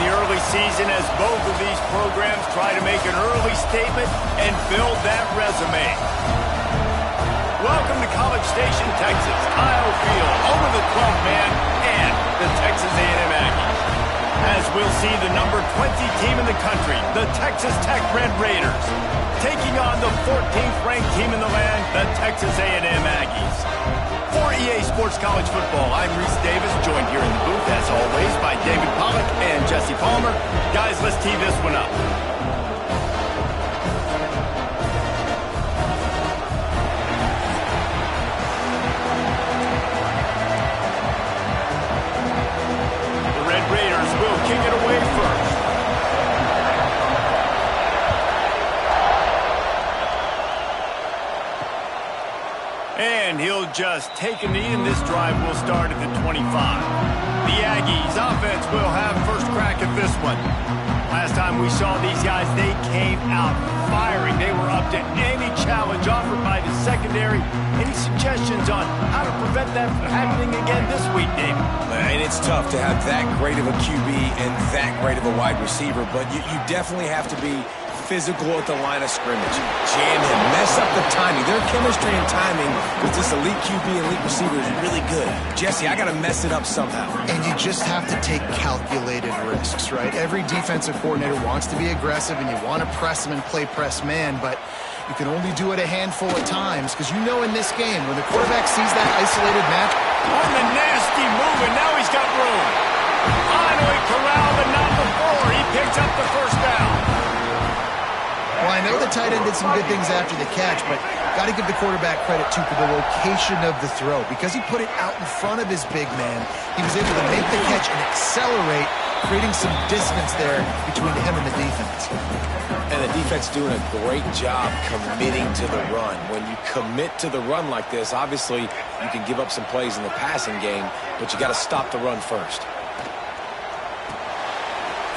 the early season as both of these programs try to make an early statement and build that resume. Welcome to College Station, Texas. Kyle Field, home of the 12th man and the Texas A&M Aggies. As we'll see the number 20 team in the country, the Texas Tech Red Raiders, taking on the 14th ranked team in the land, the Texas A&M Aggies. For EA Sports College Football, I'm Reese Davis, joined here in the booth, as always, by David Pollack and Jesse Palmer. Guys, let's tee this one up. The Red Raiders will kick it away first. And he'll just take a knee, and this drive will start at the 25. The Aggies offense will have first crack at this one. Last time we saw these guys, they came out firing. They were up to any challenge offered by the secondary. Any suggestions on how to prevent that from happening again this week, David? And it's tough to have that great of a QB and that great of a wide receiver, but you definitely have to be physical at the line of scrimmage. Jam him, mess up the timing. Their chemistry and timing with this elite QB and elite receiver is really good. Jesse, I got to mess it up somehow. And you just have to take calculated risks, right? Every defensive coordinator wants to be aggressive, and you want to press them and play press man, but you can only do it a handful of times, because you know in this game, when the quarterback sees that isolated match. On the nasty move, and now he's got room. Finally corralled, but not before. He picks up the first down. Well, I know the tight end did some good things after the catch, but got to give the quarterback credit, too, for the location of the throw. Because he put it out in front of his big man, he was able to make the catch and accelerate, creating some distance there between him and the defense. And the defense doing a great job committing to the run. When you commit to the run like this, obviously you can give up some plays in the passing game, but you got to stop the run first.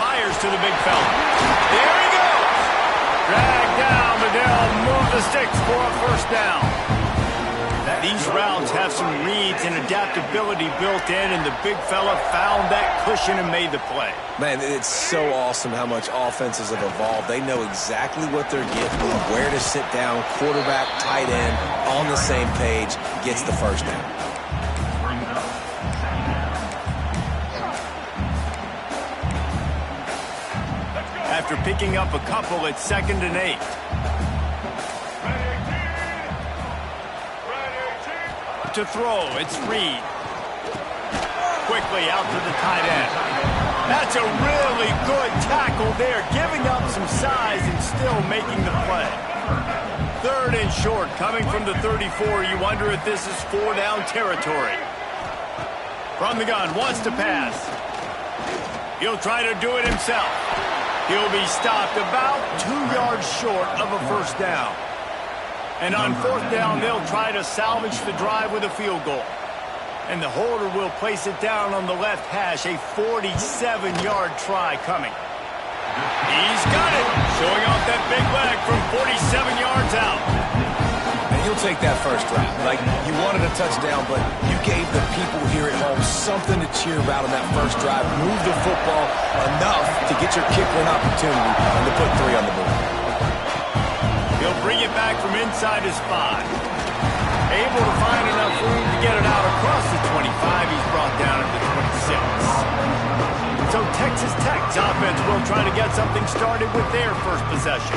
Fires to the big fella. There he goes. Drag down, but they'll move the sticks for a first down. These routes have some reads and adaptability built in, and the big fella found that cushion and made the play. Man, it's so awesome how much offenses have evolved. They know exactly what they're getting, where to sit down, quarterback, tight end, on the same page, gets the first down. After picking up a couple, it's 2nd and 8. To throw, it's Reed. Quickly out to the tight end. That's a really good tackle there, giving up some size and still making the play. 3rd and short, coming from the 34. You wonder if this is 4-down territory. From the gun, wants to pass. He'll try to do it himself. He'll be stopped about 2 yards short of a first down. And on 4th down, they'll try to salvage the drive with a field goal. And the holder will place it down on the left hash, a 47-yard try coming. He's got it, showing off that big leg from 47 yards out. And you'll take that first drive. Like, you wanted a touchdown, but you gave the people here at home something to cheer about on that first drive. Move the football enough to get your kicker an opportunity and to put 3 on the board. He'll bring it back from inside his 5. Able to find enough room to get it out across the 25. He's brought down at the 26. So Texas Tech's offense will try to get something started with their first possession.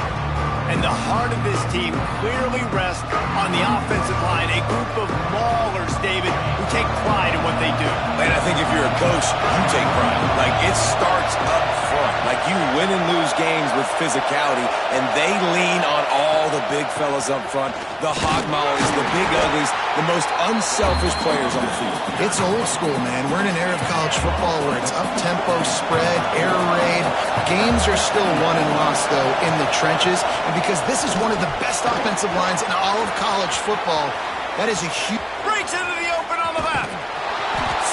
And the heart of this team clearly rests on the offensive line, a group of maulers, David, who take pride in what they do. And I think if you're a coach, you take pride. Like, it starts up front. Like, you win and lose games with physicality, and they lean on all the big fellas up front, the hog mollies, the big uglies, the most unselfish players on the field. It's old school, man. We're in an era of college football where it's up-tempo, spread, air raid. Games are still won and lost, though, in the trenches. And because this is one of the best offensive lines in all of college football, that is a huge... Breaks into the open on the left.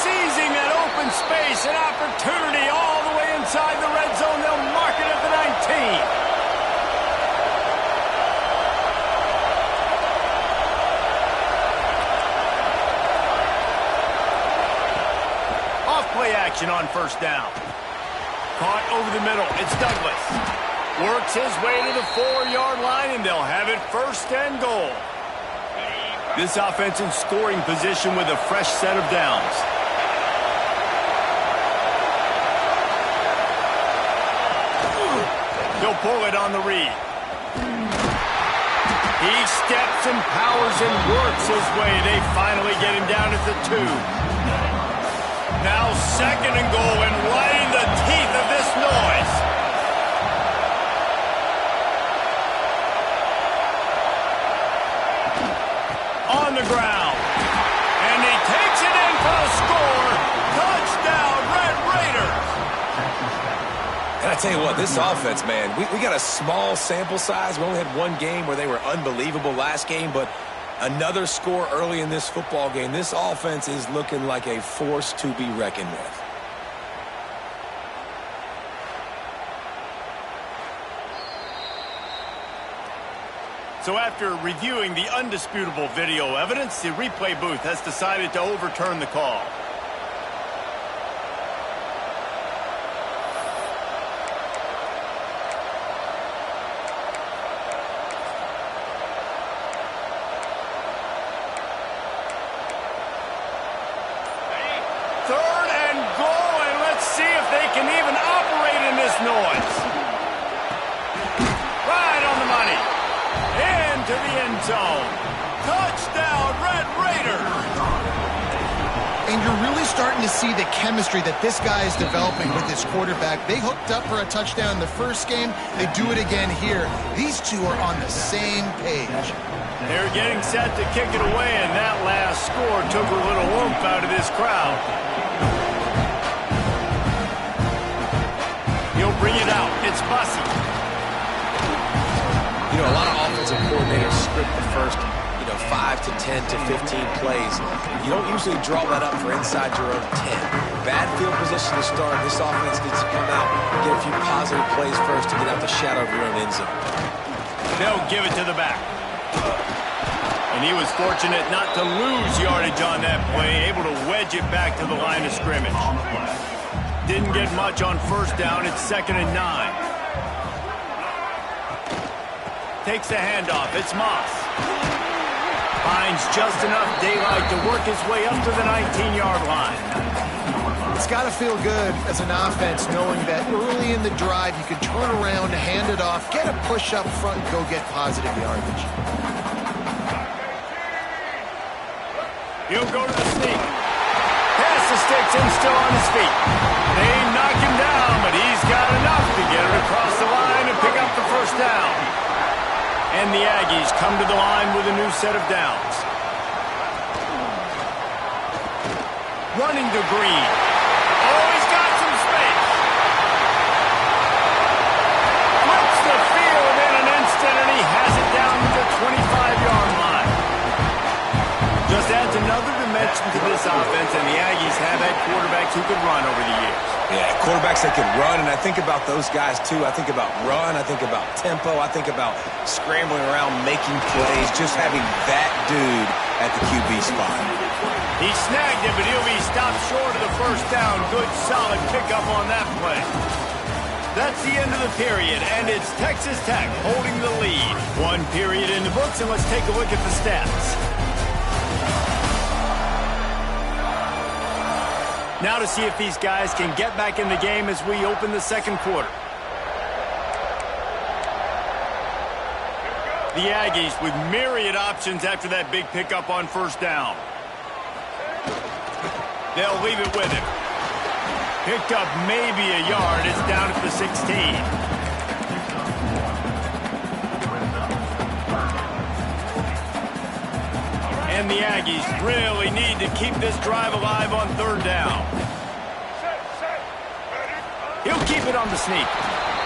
Seizing that open space, an opportunity all the way inside the red zone. They'll mark it at the 19. Play action on first down. Caught over the middle. It's Douglas. Works his way to the 4-yard line, and they'll have it first and goal. This offense in scoring position with a fresh set of downs. He'll pull it on the read. He steps and powers and works his way. They finally get him down at the 2. Now second and goal, and right in the teeth of this noise. On the ground. And he takes it in for the score. Touchdown, Red Raiders. And I tell you what, this offense, man, we got a small sample size. We only had one game where they were unbelievable last game, but another score early in this football game. This offense is looking like a force to be reckoned with. So after reviewing the undisputable video evidence, the replay booth has decided to overturn the call. Third and goal, and let's see if they can even operate in this noise. Right on the money. Into the end zone. Touchdown, Red Raiders. And you're really starting to see the chemistry that this guy is developing with his quarterback. They hooked up for a touchdown in the first game. They do it again here. These two are on the same page. They're getting set to kick it away, and that last score took a little oomph out of this crowd. He'll bring it out. It's Bussey. You know, a lot of offensive coordinators script the first, 5 to 10 to 15 plays. You don't usually draw that up for inside your own 10. Bad field position to start. This offense needs to come out and get a few positive plays first to get out the shadow of your own end zone. They'll give it to the back. And he was fortunate not to lose yardage on that play, able to wedge it back to the line of scrimmage. Didn't get much on first down. It's 2nd and 9. Takes the handoff. It's Moss. Finds just enough daylight to work his way up to the 19-yard line. It's got to feel good as an offense knowing that early in the drive you can turn around, hand it off, get a push up front, and go get positive yardage. He'll go to the sneak. Pass the sticks and still on his feet. They knock him down, but he's got enough to get it across the line and pick up the first down. And the Aggies come to the line with a new set of downs. Running to Green. Oh, he's got some space. Flips the field in an instant, and he has it down to the 25-yard line. Just adds another dimension to this offense, and the Aggies have had quarterbacks who could run over the years. Yeah, quarterbacks that can run, and I think about those guys, too. I think about run, I think about tempo, I think about scrambling around, making plays, just having that dude at the QB spot. He snagged it, but he'll be stopped short of the first down. Good, solid pickup on that play. That's the end of the period, and it's Texas Tech holding the lead. One period in the books, and let's take a look at the stats. Now to see if these guys can get back in the game as we open the second quarter. The Aggies with myriad options after that big pickup on first down. They'll leave it with him. Picked up maybe a yard. It's down at the 16. And the Aggies really need to keep this drive alive on third down. He'll keep it on the sneak.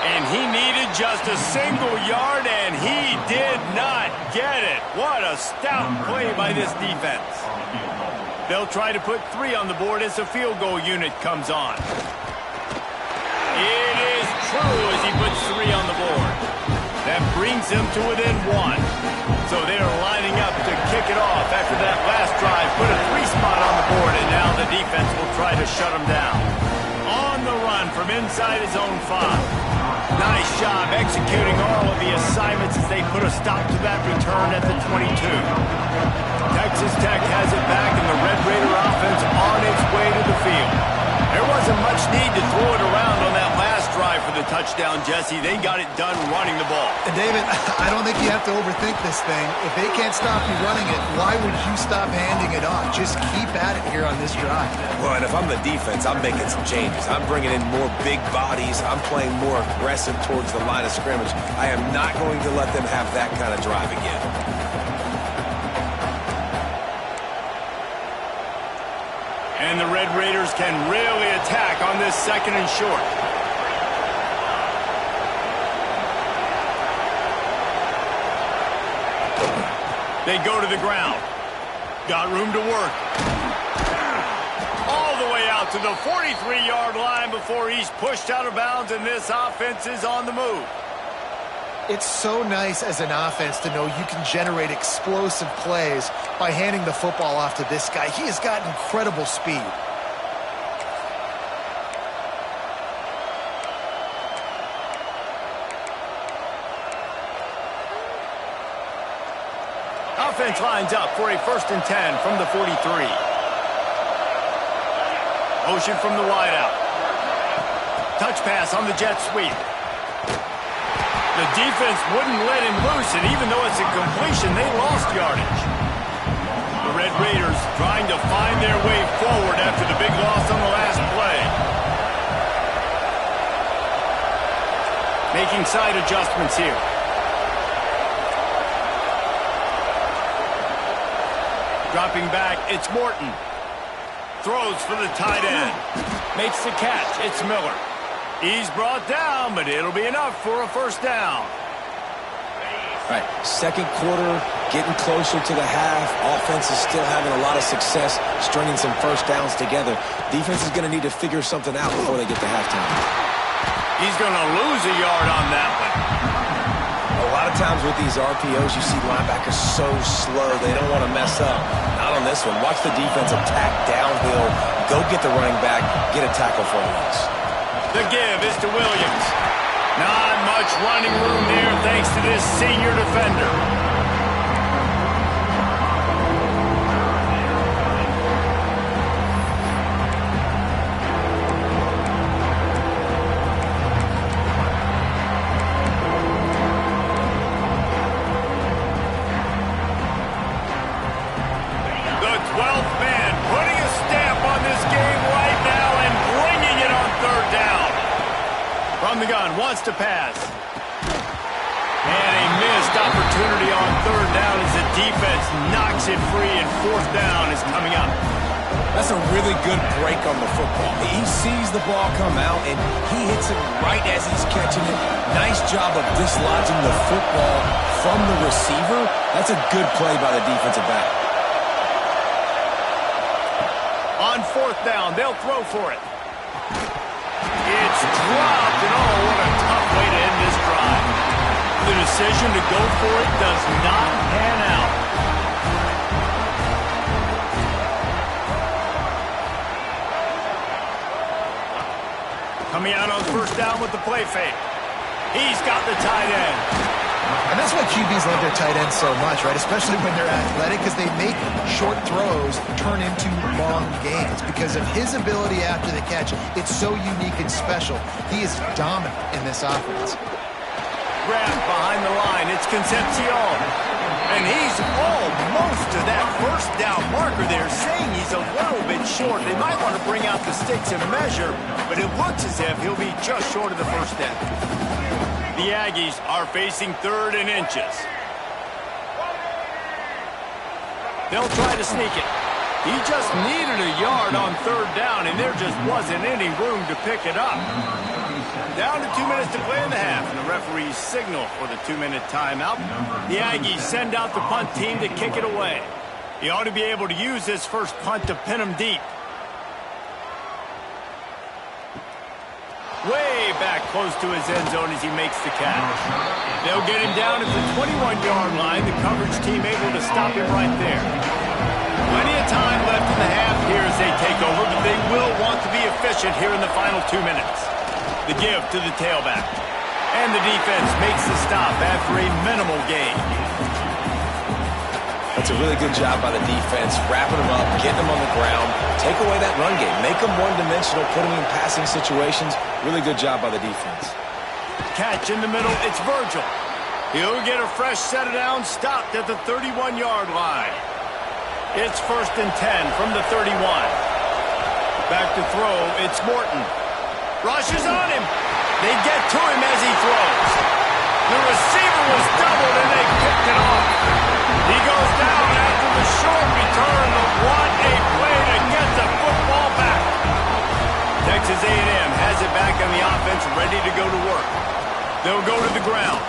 And he needed just a single yard, and he did not get it. What a stout play by this defense. They'll try to put 3 on the board as the field goal unit comes on. It is true as he puts 3 on the board. That brings them to within 1. So they're lining up to kick it off after that last drive. Put a 3 spot on the board, and now the defense will try to shut them down. On the run from inside his own 5. Nice job executing all of the assignments as they put a stop to that return at the 22. Texas Tech has it back, and the Red Raider offense on its way to the field. There wasn't much need to throw it around on that last drive for the touchdown, Jesse. They got it done running the ball. And David, I don't think you have to overthink this thing. If they can't stop you running it, why would you stop handing it off? Just keep at it here on this drive. Well, and if I'm the defense, I'm making some changes. I'm bringing in more big bodies. I'm playing more aggressive towards the line of scrimmage. I am not going to let them have that kind of drive again. And the Red Raiders can really attack on this 2nd and short. They go to the ground. Got room to work. All the way out to the 43-yard line before he's pushed out of bounds, and this offense is on the move. It's so nice as an offense to know you can generate explosive plays by handing the football off to this guy. He has got incredible speed. Offense lines up for a 1st and 10 from the 43. Motion from the wideout. Touch pass on the jet sweep. The defense wouldn't let him loose, and even though it's a completion, they lost yardage. The Red Raiders trying to find their way forward after the big loss on the last play. Making side adjustments here. Dropping back, it's Morton. Throws for the tight end. Makes the catch, it's Miller. He's brought down, but it'll be enough for a 1st down. All right, 2nd quarter, getting closer to the half. Offense is still having a lot of success stringing some 1st downs together. Defense is going to need to figure something out before they get to halftime. He's going to lose a yard on that one. A lot of times with these RPOs, you see linebackers so slow, they don't want to mess up. Not on this one. Watch the defense attack downhill, go get the running back, get a tackle for a loss. The give is to Williams. Not much running room there thanks to this senior defender. The 12th man putting a stamp on this game right now and bringing it on 3rd down. From the gun, wants to pass. And a missed opportunity on 3rd down as the defense knocks it free, and 4th down is coming up. That's a really good break on the football. He sees the ball come out, and he hits it right as he's catching it. Nice job of dislodging the football from the receiver. That's a good play by the defensive back. On 4th down, they'll throw for it. It's dropped, and oh, what a tough way to end this drive. The decision to go for it does not pan out. Coming out on 1st down with the play fake. He's got the tight end. And that's why QBs love their tight ends so much, right? Especially when they're athletic, because they make short throws turn into long gains. Because of his ability after the catch, it's so unique and special. He is dominant in this offense. Grab behind the line, it's Concepcion. And he's almost to that 1st down marker there, saying he's a little bit short. They might want to bring out the sticks and measure, but it looks as if he'll be just short of the 1st down. The Aggies are facing 3rd and inches. They'll try to sneak it. He just needed a yard on 3rd down, and there just wasn't any room to pick it up. Down to 2 minutes to play in the half, and the referees signal for the 2-minute timeout. The Aggies send out the punt team to kick it away. He ought to be able to use this first punt to pin him deep. Way back close to his end zone as he makes the catch. They'll get him down at the 21-yard line. The coverage team able to stop him right there. Plenty of time left in the half here as they take over, but they will want to be efficient here in the final 2 minutes. The give to the tailback. And the defense makes the stop after a minimal gain. That's a really good job by the defense, wrapping them up, getting them on the ground, take away that run game, make them one-dimensional, put them in passing situations. Really good job by the defense. Catch in the middle, it's Virgil. He'll get a fresh set of downs, stopped at the 31-yard line. It's 1st and 10 from the 31. Back to throw, it's Morton. Rushes on him. They get to him as he throws. The receiver was doubled and they picked it off. He goes down after the short return, but what a play to get the football back. Texas A&M has it back on the offense, ready to go to work. They'll go to the ground.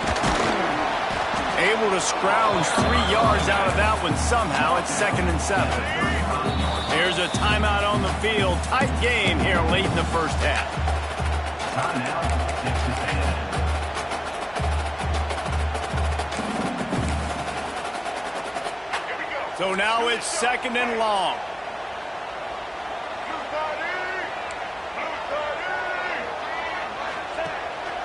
Able to scrounge 3 yards out of that one somehow. It's 2nd and 7. Here's a timeout on the field. Tight game here late in the first half. So now it's 2nd and long.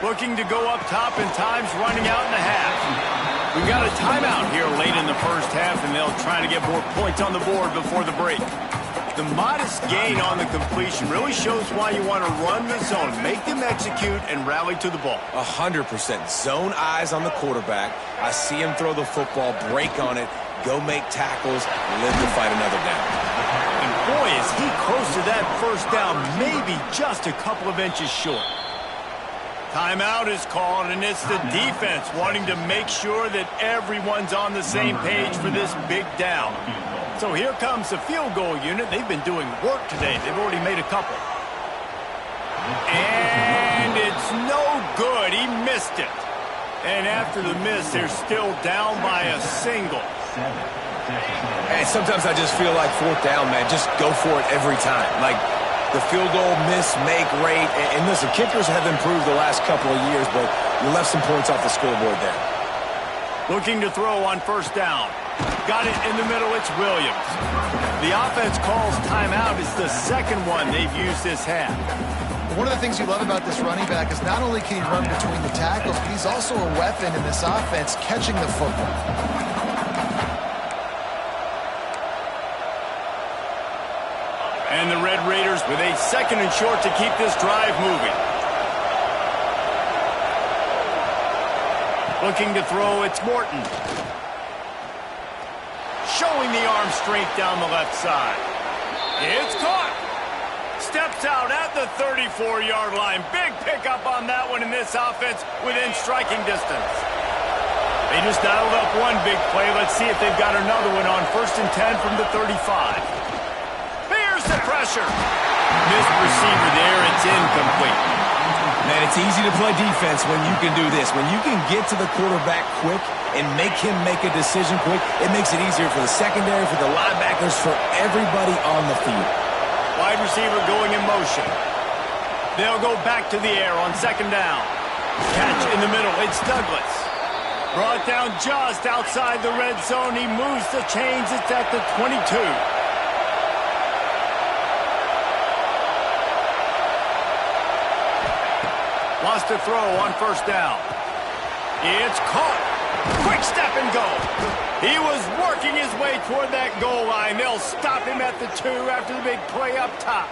Looking to go up top, and time's running out in the half. We've got a timeout here late in the first half, and they'll try to get more points on the board before the break. The modest gain on the completion really shows why you want to run the zone, make them execute, and rally to the ball. 100%. Zone eyes on the quarterback. I see him throw the football, break on it, go make tackles, live to fight another down. And boy, is he close to that first down, maybe just a couple of inches short. Timeout is called, and it's the defense wanting to make sure that everyone's on the same page for this big down. So here comes the field goal unit. They've been doing work today. They've already made a couple. And it's no good. He missed it. And after the miss, they're still down by a single. And sometimes I just feel like 4th down, man. Just go for it every time. Like, the field goal, miss, make, rate. And listen, kickers have improved the last couple of years, but you left some points off the scoreboard there. Looking to throw on 1st down. Got it in the middle, it's Williams. The offense calls timeout. It's the 2nd one they've used this half. One of the things you love about this running back is not only can he run between the tackles, but he's also a weapon in this offense catching the football. And the Red Raiders with a 2nd and short to keep this drive moving. Looking to throw, it's Morton. Showing the arm strength down the left side. It's caught. Steps out at the 34-yard line. Big pickup on that one in this offense within striking distance. They just dialed up one big play. Let's see if they've got another one on 1st and 10 from the 35. Here's the pressure. Missed receiver there. It's incomplete. Man, it's easy to play defense when you can do this. When you can get to the quarterback quick and make him make a decision quick, it makes it easier for the secondary, for the linebackers, for everybody on the field. Wide receiver going in motion. They'll go back to the air on 2nd down. Catch in the middle. It's Douglas. Brought down just outside the red zone. He moves the chains. It's at the 22. Lost a throw on 1st down. It's caught. Quick step and go. He was working his way toward that goal line. They'll stop him at the 2 after the big play up top.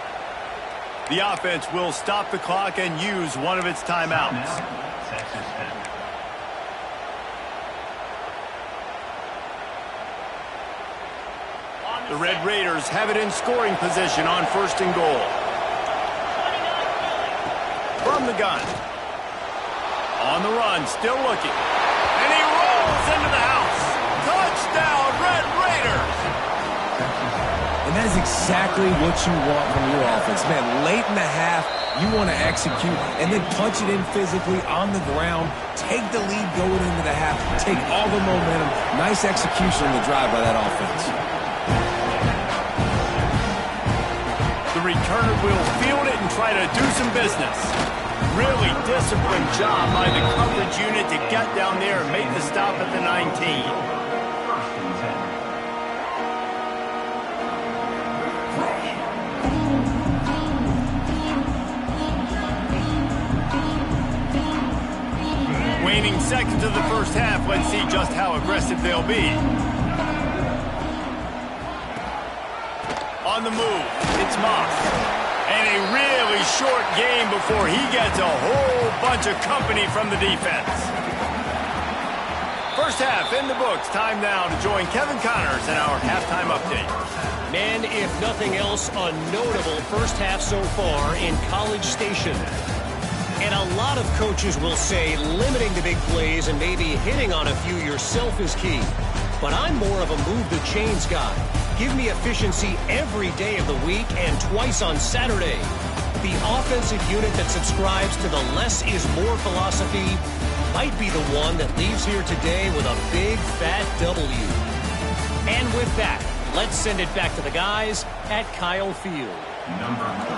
The offense will stop the clock and use one of its timeouts. The Red Raiders have it in scoring position on 1st and goal. From the gun. On the run, still looking. And he rolls into the house. Touchdown, Red Raiders! And that is exactly what you want from your offense. Man, late in the half, you want to execute and then punch it in physically on the ground. Take the lead going into the half. Take all the momentum. Nice execution on the drive by that offense. The returner will field it and try to do some business. Really disciplined job by the coverage unit to get down there and make the stop at the 19. seconds of the first half. Let's see just how aggressive they'll be. On the move, it's Moss. And a really short game before he gets a whole bunch of company from the defense. First half in the books. Time now to join Kevin Connors in our halftime update. Man, if nothing else, a notable first half so far in College Station. And a lot of coaches will say limiting the big plays and maybe hitting on a few yourself is key. But I'm more of a move the chains guy. Give me efficiency every day of the week and twice on Saturday. The offensive unit that subscribes to the less is more philosophy might be the one that leaves here today with a big fat W. And with that, let's send it back to the guys at Kyle Field.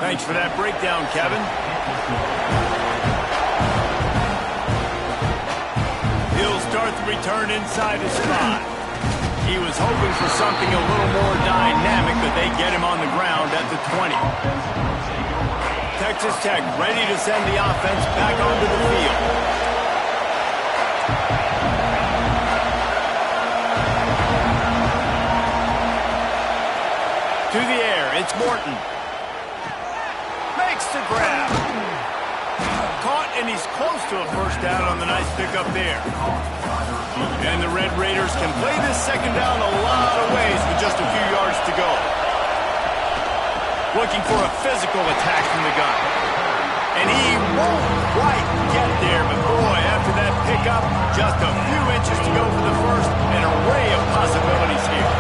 Thanks for that breakdown, Kevin. He'll start the return inside his spot. He was hoping for something a little more dynamic, but they get him on the ground at the 20. Texas Tech ready to send the offense back onto the field. To the air, it's Morton. Makes the grab. Caught, and he's close to a first down on the nice pickup there. And the Red Raiders can play this second down a lot of ways with just a few yards to go. Looking for a physical attack from the gun. And he won't quite get there, but boy, after that pickup, just a few inches to go for the first, an array of possibilities here.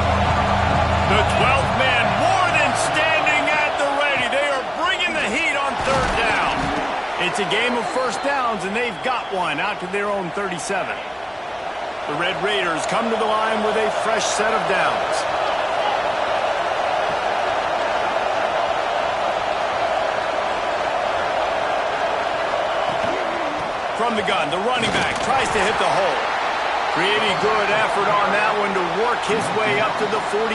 The 12th man more than standing at the ready. They are bringing the heat on third down. It's a game of first downs, and they've got one out to their own 37. The Red Raiders come to the line with a fresh set of downs. From the gun, the running back tries to hit the hole. Pretty good effort on that one to work his way up to the 42.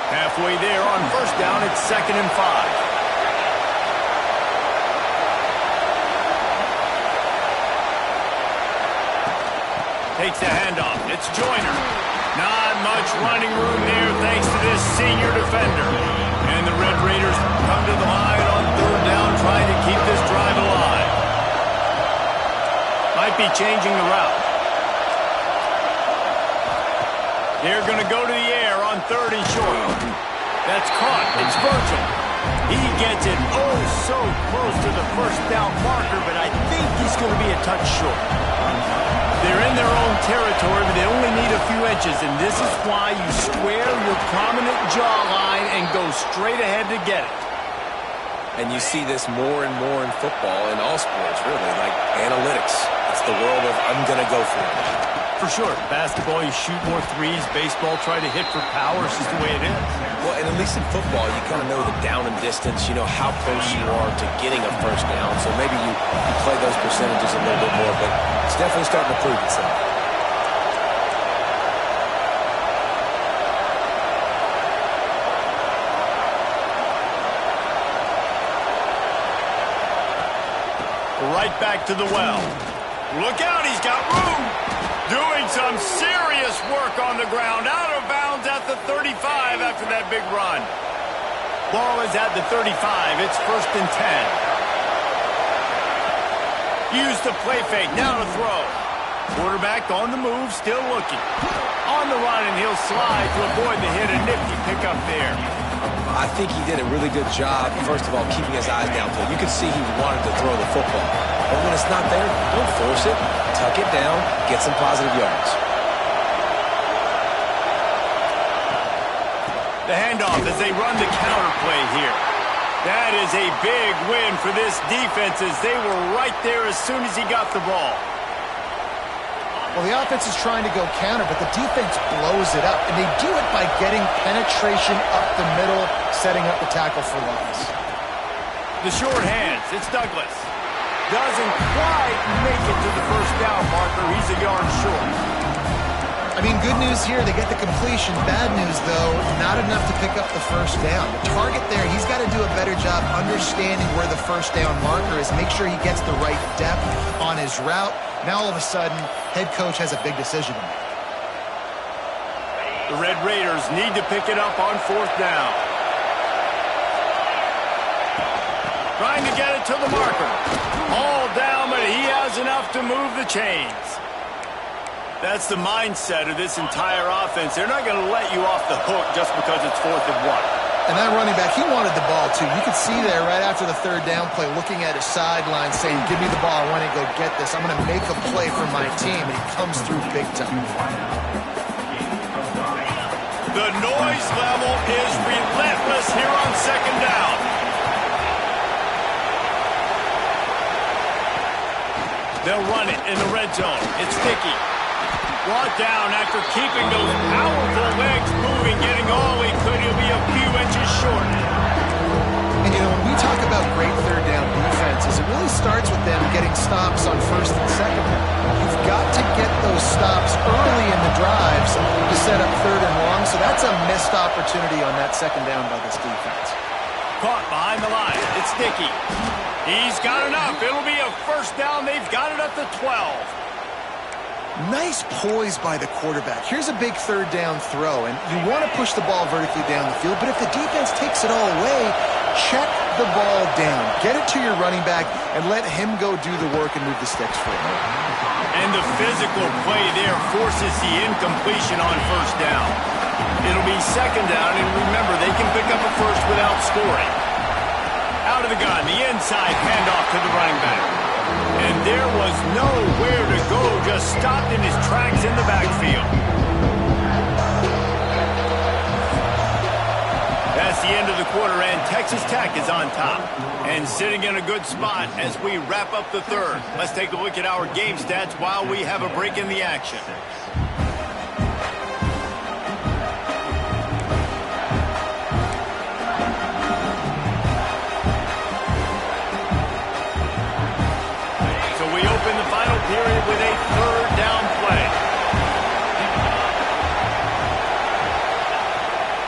Halfway there on first down, it's 2nd and 5. Takes the handoff. It's Joyner. Not much running room there thanks to this senior defender. And the Red Raiders come to the line on third down trying to keep this drive alive. Might be changing the route. They're going to go to the air on 3rd and short. That's caught. It's Virgil. He gets it oh so close to the first down marker, but I think he's going to be a touch short. They're in their own territory, but they only need a few inches, and this is why you square your prominent jawline and go straight ahead to get it. And you see this more and more in football, in all sports, really, like analytics. It's the world of I'm going to go for it. For sure. Basketball, you shoot more threes. Baseball, try to hit for power. It's just the way it is. Well, and at least in football, you kind of know the down and distance. You know how close you are to getting a first down. So maybe you play those percentages a little bit more, but it's definitely starting to prove itself. Right back to the well. Look out, he's got room. Doing some serious work on the ground. Out of bounds at the 35 after that big run. Ball is at the 35. It's 1st and 10. Use the play fake. Now to throw. Quarterback on the move, still looking. On the run, and he'll slide to avoid the hit. A nifty pickup there. I think he did a really good job, first of all, keeping his eyes downfield. You could see he wanted to throw the football. But when it's not there, don't force it. Tuck it down, get some positive yards. The handoff as they run the counter play here. That is a big win for this defense as they were right there as soon as he got the ball. Well, the offense is trying to go counter, but the defense blows it up, and they do it by getting penetration up the middle, setting up the tackle for loss. The short hands, it's Douglas. Doesn't quite make it to the first down marker. He's a yard short. I mean, good news here, they get the completion. Bad news, though, not enough to pick up the first down. The target there, he's got to do a better job understanding where the first down marker is, make sure he gets the right depth on his route. Now all of a sudden, head coach has a big decision to make. The Red Raiders need to pick it up on 4th down. Trying to get it to the marker. All down, but he has enough to move the chains. That's the mindset of this entire offense. They're not going to let you off the hook just because it's 4th and 1. And that running back, he wanted the ball, too. You could see there right after the 3rd down play, looking at his sideline, saying, give me the ball, I want to go get this. I'm going to make a play for my team, and he comes through big time. The noise level is relentless here on 2nd down. They'll run it in the red zone. It's Dickey. Brought down after keeping those powerful legs moving, getting all he could. He'll be a few inches short. And, you know, when we talk about great 3rd down defenses, it really starts with them getting stops on 1st and 2nd down. You've got to get those stops early in the drives to set up 3rd and long, so that's a missed opportunity on that 2nd down by this defense. Caught behind the line. It's Dickey. He's got enough. It'll be a 1st down. They've got it up to 12. Nice poise by the quarterback. Here's a big 3rd down throw, and you want to push the ball vertically down the field, but if the defense takes it all away, check the ball down. Get it to your running back and let him go do the work and move the sticks for you. And the physical play there forces the incompletion on 1st down. It'll be 2nd down, and remember, they can pick up a 1st without scoring. Out of the gun, the inside handoff to the running back. And there was nowhere to go, just stopped in his tracks in the backfield. That's the end of the quarter, and Texas Tech is on top. And sitting in a good spot as we wrap up the 3rd. Let's take a look at our game stats while we have a break in the action. In the final period with a 3rd down play.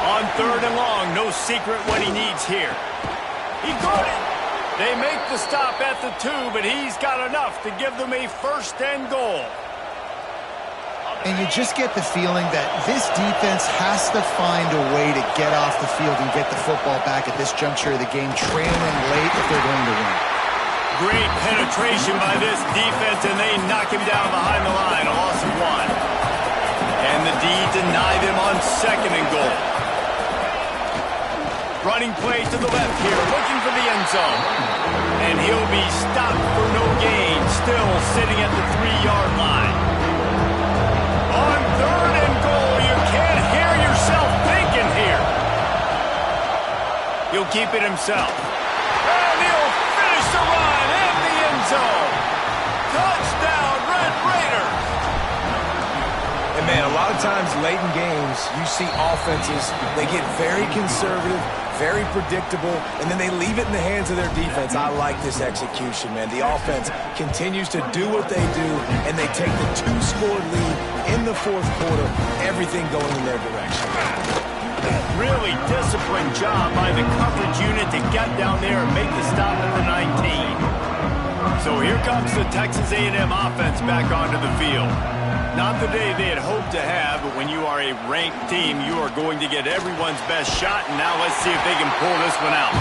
On 3rd and long, no secret what he needs here. He got it. They make the stop at the 2, but he's got enough to give them a 1st and goal. And you just get the feeling that this defense has to find a way to get off the field and get the football back at this juncture of the game, trailing late if they're going to win. Great penetration by this defense, and they knock him down behind the line. A loss of 1. And the D denied him on 2nd and goal. Running play to the left here, looking for the end zone. And he'll be stopped for no gain, still sitting at the 3-yard line. On 3rd and goal, you can't hear yourself thinking here. He'll keep it himself. And he'll finish the run. Zone. Touchdown, Red Raiders! And man, a lot of times late in games, you see offenses, they get very conservative, very predictable, and then they leave it in the hands of their defense. I like this execution, man. The offense continues to do what they do, and they take the 2-score lead in the 4th quarter, everything going in their direction. Really disciplined job by the coverage unit to get down there and make the stop at the 19. So here comes the Texas A&M offense back onto the field. Not the day they had hoped to have, but when you are a ranked team, you are going to get everyone's best shot, and now let's see if they can pull this one out.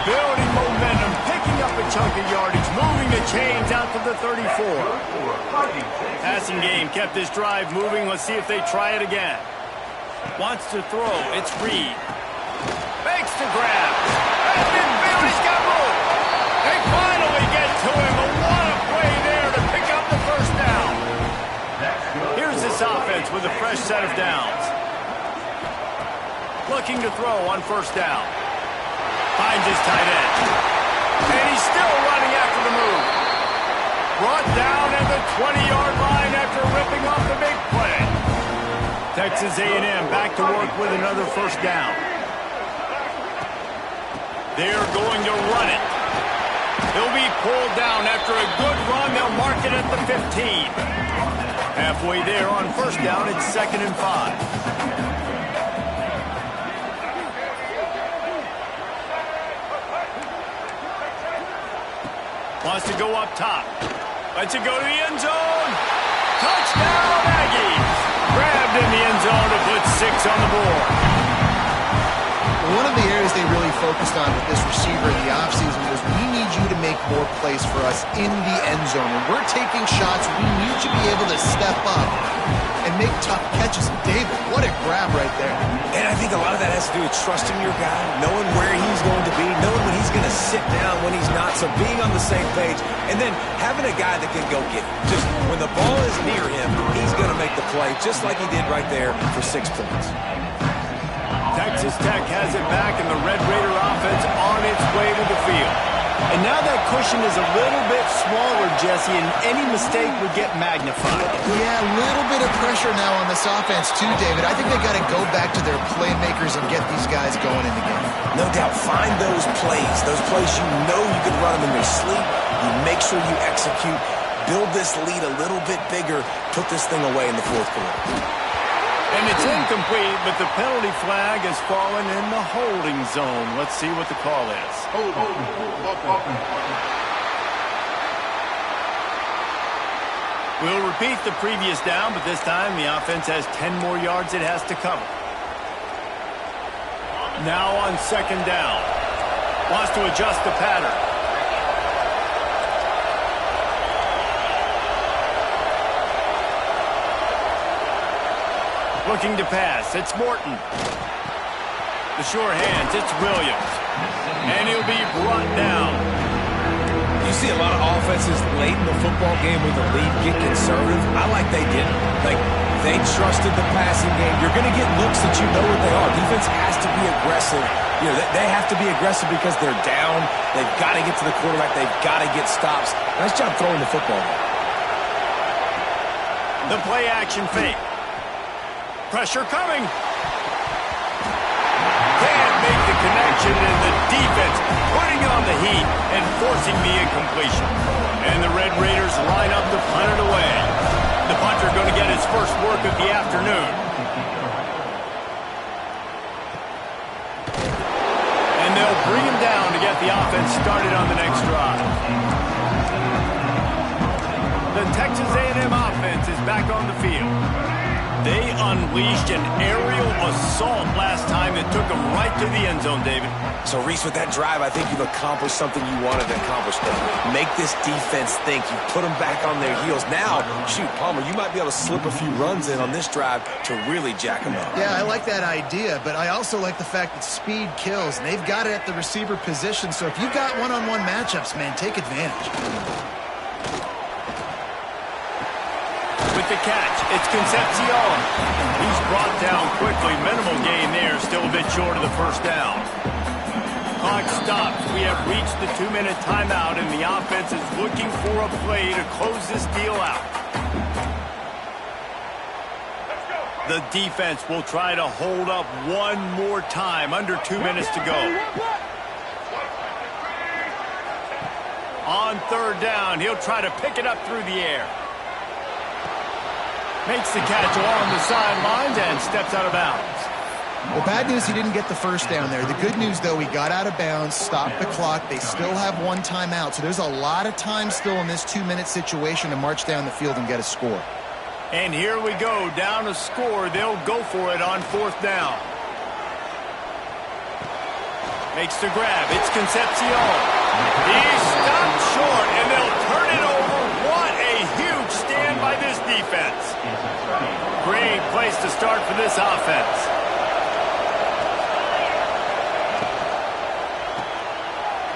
Building momentum, picking up a chunk of yardage, moving the chains out to the 34. Passing game kept this drive moving. Let's see if they try it again. Wants to throw. It's Reed. Makes the grab. And then Bailey's got room. They finally get to him. What a play there to pick up the 1st down. Here's this offense with a fresh set of downs. Looking to throw on 1st down. Finds his tight end. And he's still running after the move. Brought down at the 20-yard line after ripping off the big play. Texas A&M back to work with another 1st down. They're going to run it. He'll be pulled down after a good run. They'll mark it at the 15. Halfway there on 1st down, it's 2nd and 5. Wants to go up top. Lets it go to the end zone. Touchdown, Aggies. Grabbed in the end zone to put 6 on the board. One of the areas they really focused on with this receiver in the offseason was we need you to make more plays for us in the end zone. When we're taking shots, we need you to be able to step up and make tough catches. And David, what a grab right there. And I think a lot of that has to do with trusting your guy, knowing where he's going to be, knowing when he's going to sit down, when he's not. So being on the same page, and then having a guy that can go get it. Just when the ball is near him, he's going to make the play, just like he did right there for 6 points. Texas Tech has it back, and the Red Raider offense on its way to the field. And now that cushion is a little bit smaller, Jesse, and any mistake would get magnified. Yeah, a little bit of pressure now on this offense too, David. I think they got to go back to their playmakers and get these guys going in the game. No doubt. Find those plays you know you can run them in your sleep. You make sure you execute. Build this lead a little bit bigger. Put this thing away in the fourth quarter. And it's incomplete, but the penalty flag has fallen in the holding zone. Let's see what the call is. We'll repeat the previous down, but this time the offense has 10 more yards it has to cover. Now on second down. Wants to adjust the pattern. Looking to pass. It's Morton. The sure hands. It's Williams. And he'll be brought down. You see a lot of offenses late in the football game with the lead get conservative. I like they didn't. Like, they trusted the passing game. You're going to get looks that you know what they are. Defense has to be aggressive. You know, they have to be aggressive because they're down. They've got to get to the quarterback. They've got to get stops. Nice job throwing the football. The play action fake. Pressure coming. Can't make the connection, and the defense putting on the heat and forcing the incompletion. And the Red Raiders line up to punt it away. The punter going to get his first work of the afternoon. And they'll bring him down to get the offense started on the next drive. The Texas A&M offense is back on the field. They unleashed an aerial assault last time that took them right to the end zone, David. So, Reese, with that drive, I think you've accomplished something you wanted to accomplish there. Make this defense think. You put them back on their heels. Now, shoot, Palmer, you might be able to slip a few runs in on this drive to really jack them up. Yeah, I like that idea, but I also like the fact that speed kills, and they've got it at the receiver position. So if you've got one-on-one matchups, man, take advantage. With the catch, it's Concepcion. He's brought down quickly. Minimal gain there, still a bit short of the first down. Clock stops. We have reached the 2-minute timeout, and the offense is looking for a play to close this deal out. The defense will try to hold up one more time. Under 2 minutes to go. On third down, he'll try to pick it up through the air. Makes the catch along the sidelines and steps out of bounds. Well, bad news, he didn't get the first down there. The good news, though, he got out of bounds, stopped the clock. They still have one timeout, so there's a lot of time still in this 2-minute situation to march down the field and get a score. And here we go, down a score. They'll go for it on fourth down. Makes the grab. It's Concepcion. He's stopped short, and they'll turn it over. What a huge stand by this defense. Great place to start for this offense.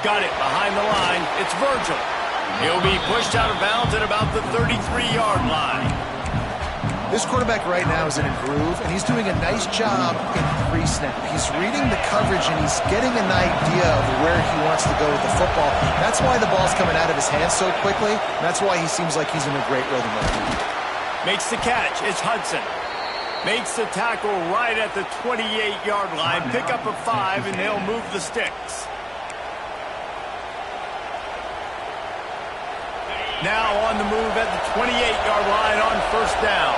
Got it behind the line. It's Virgil. He'll be pushed out of bounds at about the 33-yard line. This quarterback right now is in a groove, and he's doing a nice job in pre-snap. He's reading the coverage, and he's getting an idea of where he wants to go with the football. That's why the ball's coming out of his hands so quickly. That's why he seems like he's in a great rhythm right now. Makes the catch. It's Hudson. Makes the tackle right at the 28-yard line. Pick up a 5, and they'll move the sticks. Now on the move at the 28-yard line on first down.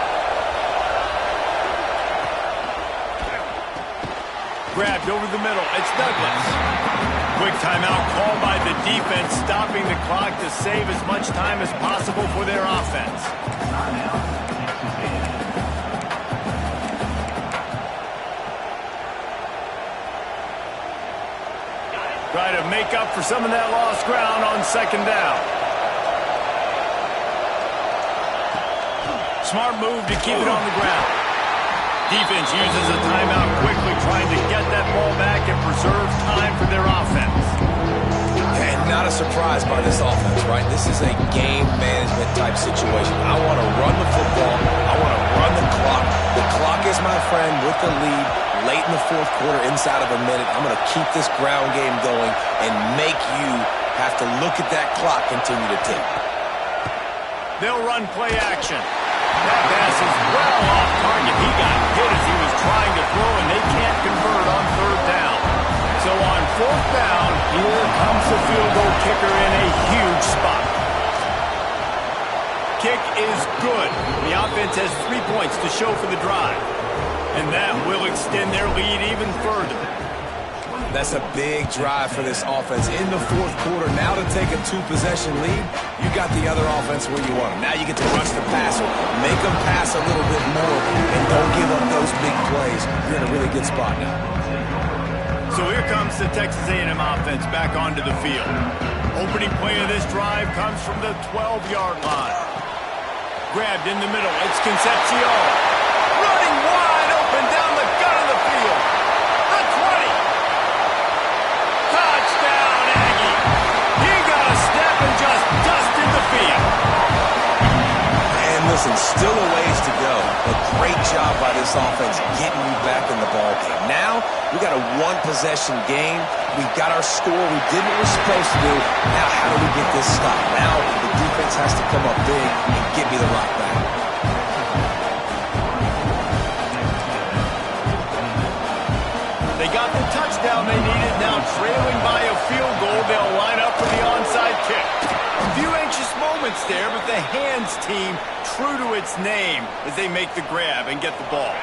Grabbed over the middle. It's Douglas. quick timeout called by the defense, stopping the clock to save as much time as possible for their offense. Try to make up for some of that lost ground on second down. Smart move to keep it on the ground. Defense uses a timeout quickly, trying to get that ball back and preserve time for their offense. And not a surprise by this offense, right? This is a game management type situation. I want to run the football. I want to run the clock. The clock is my friend with the lead. Late in the fourth quarter, inside of a minute, I'm going to keep this ground game going and make you have to look at that clock continue to tick. They'll run play action. That pass is well off target. He got hit as he was trying to throw, and they can't convert on third down. So on fourth down, here comes the field goal kicker in a huge spot. Kick is good. The offense has 3 points to show for the drive. And that will extend their lead even further. That's a big drive for this offense in the fourth quarter. Now to take a 2-possession lead, you got the other offense where you want them. Now you get to rush the passer, make them pass a little bit more, and don't give up those big plays. You're in a really good spot now. So here comes the Texas A&M offense back onto the field. Opening play of this drive comes from the 12-yard line. Grabbed in the middle. It's Concepcion. Running wide open down the gut of the field. The 20. Touchdown, Aggie. He got a step and just dusted the field. And listen, still a ways to go. A great job by this offense getting you back in the ballgame. Now, we got a one-possession game. We got our score. We did what we're supposed to do. Now, how do we get this stopped? Now, the defense has to come up big and get me the rock back. They got the touchdown they needed. Now trailing by a field goal, they'll line up for the onside kick. A few anxious moments there, but the hands team true to its name as they make the grab and get the ball.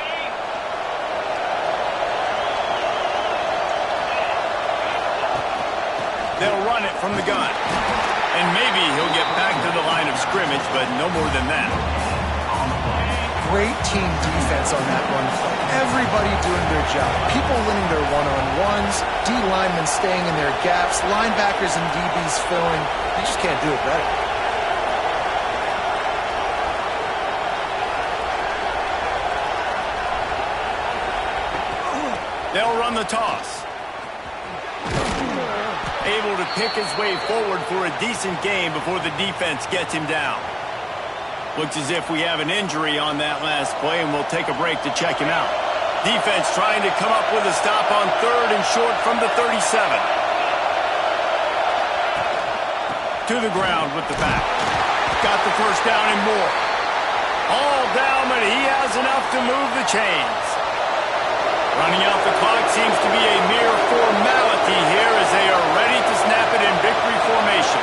They'll run it from the gun. And maybe he'll get back to the line of scrimmage, but no more than that. Great team defense on that run play. Everybody doing their job. People winning their one-on-ones, D linemen staying in their gaps, linebackers and DBs filling. You just can't do it better. They'll run the toss. Able to pick his way forward for a decent game before the defense gets him down. Looks as if we have an injury on that last play, and we'll take a break to check him out. Defense trying to come up with a stop on third and short from the 37. To the ground with the back. Got the first down and more. All down, but he has enough to move the chains. Running out the clock seems to be a mere formality here as they are ready to snap it in victory formation.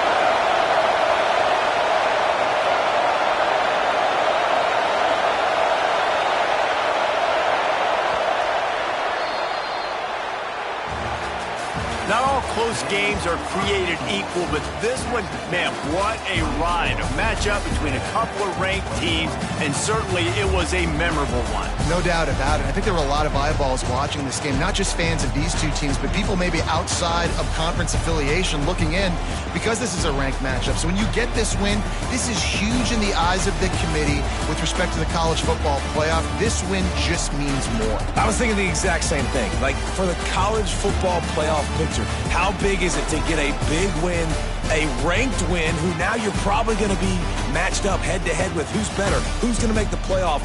Not all close games are created equal, but this one, man, what a ride. A matchup between a couple of ranked teams, and certainly it was a memorable one. No doubt about it. I think there were a lot of eyeballs watching this game, not just fans of these two teams, but people maybe outside of conference affiliation looking in because this is a ranked matchup. So when you get this win, this is huge in the eyes of the committee with respect to the college football playoff. This win just means more. I was thinking the exact same thing. Like, for the college football playoff picture, how big is it to get a big win, a ranked win, who now you're probably going to be matched up head-to-head with who's better, who's going to make the playoff.